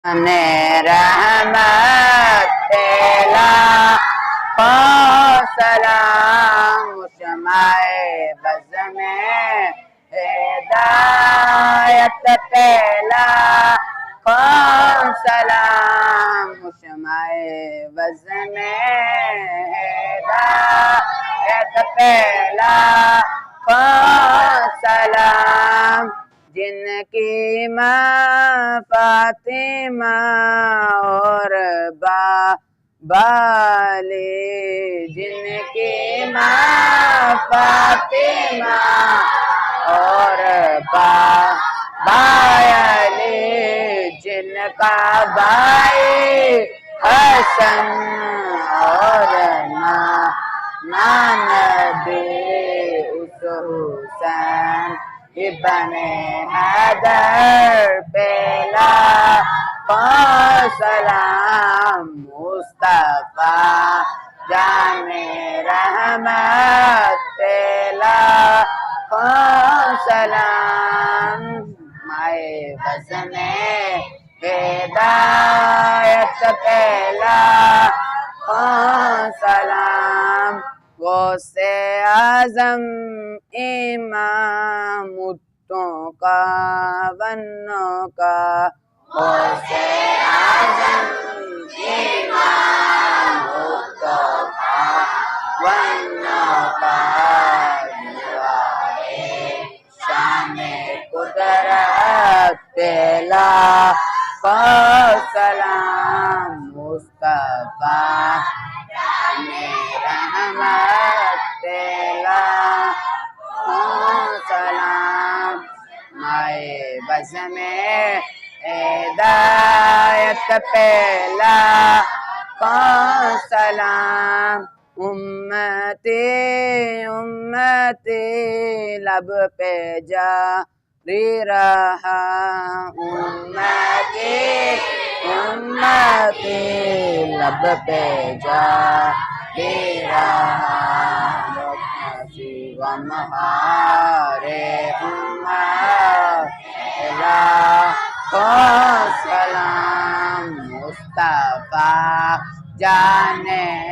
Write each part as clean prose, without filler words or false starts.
نے رحمت پھیلا سلام شمع بز میں ہدایت پھیلا سلام شمع بز میں ہدایت پھیلا سلام جن کی ماں فاطمہ اور بالی جن کی ماں فاطمہ اور بالی جن کا بھائی حسن اور نبی اس حسین ابن حیدر پہلا سلام مصطفیٰ جان رحمت پہلا سلام مائے بز میں ہدایت پہلا سلام غوث اعظم امام مٹوں کا بنوں کا غوث اعظم امام مٹوں کا بنوں کا شان قدرت پہلا سلام مصطفیٰ رحمت پہلا سلام مائے بز میں ہدایت پہلا سلام امتی امتی لب پہ جاری رہا امتی امتی لب پہ جاری رہا غم ہارے سلام مصطفیٰ جان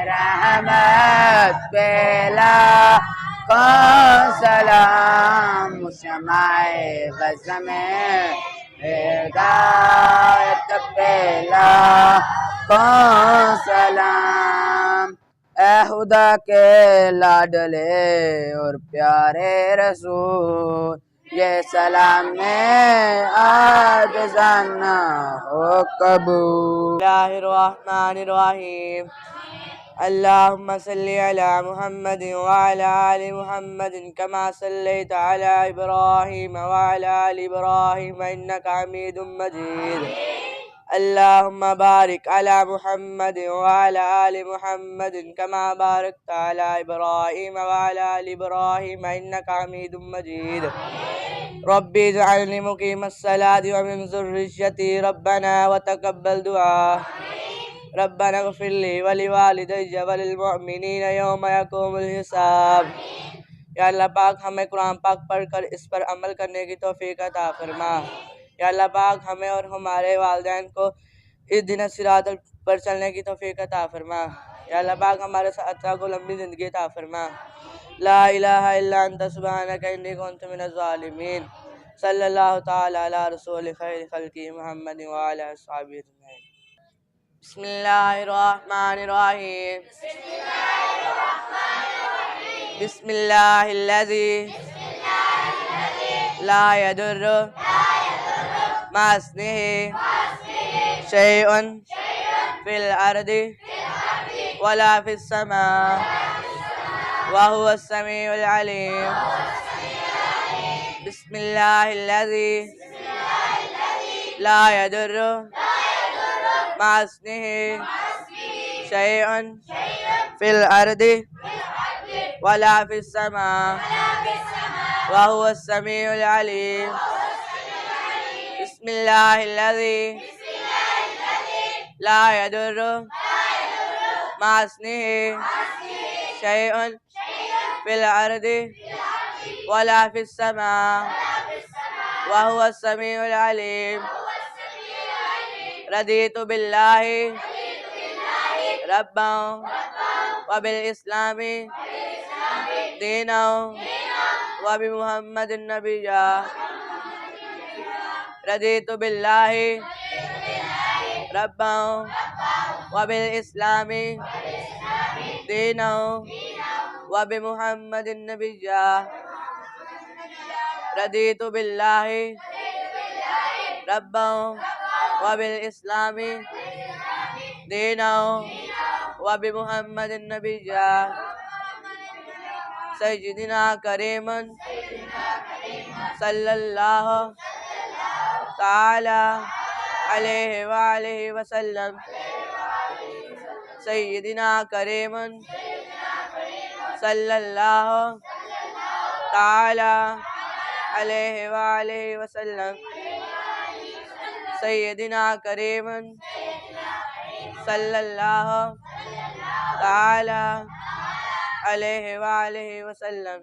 رحمت پہلا سلام شمع بز میں ہدایت پہلا سلام اے خدا کے لاڈلے اور پیارے رسول یہ سلام میں آج جانا ہو قبول بسم اللہ الرحمن الرحیم اللہم صلی علی محمد وعلی آل محمد کما صلیت علی ابراہیم وعلی آل ابراہیم انکا حمید مجید اللہم بارک علی محمد وعلی آل محمد کما بارکت علی ابراہیم وعلی آل ابراہیم انکا حمید مجید ربی اجعلنی مقیم الصلاة ومن ذریتی ربنا وتقبل دعا ربنا اغفر لی ولوالدی وللمؤمنین یوم یقوم الحساب یا اللہ پاک ہمیں قرآن پاک پڑھ کر اس پر عمل کرنے کی توفیق عطا فرما یا اللہ پاک ہمیں اور ہمارے والدین کو اس دن صراط پر چلنے کی توفیق عطا فرما یا اللہ پاک ہمارے ساتھیوں کو لمبی زندگی عطا فرما لا الہ الا انت سبحانک انی کنت من الظالمین صلی اللہ تعالی علی رسول خیر خلقی محمد وعلی اصحابہ اجمعین بسم اللہ الرحمن الرحیم بسم اللہ الذی لا یضر مع اسمہ شیء فی الارض ولا فی السماء وهو السمیع العلیم بسم اللہ الذی لا یضر مع اسمہ شیء فی الارض ولا فی السماء وهو السمیع العلیم بسم اللہ الذی لا یضر مع اسمہ شیء فی الارض ولا فی السماء وهو السمیع العلیم رضيت بالله ربا وبالإسلام دينا وبمحمد نبيا رضيت بالله ربا وبالإسلام دينا وبمحمد نبيا رضيت بالله ربا وبالإسلام دينا وبمحمد نبيا سيدنا كريما صلى الله تعالى عليه وآله وسلم سيدنا كريما صلى الله تعالى عليه وآله وسلم سيدنا كريما صلى الله تعالى عليه وآله وسلم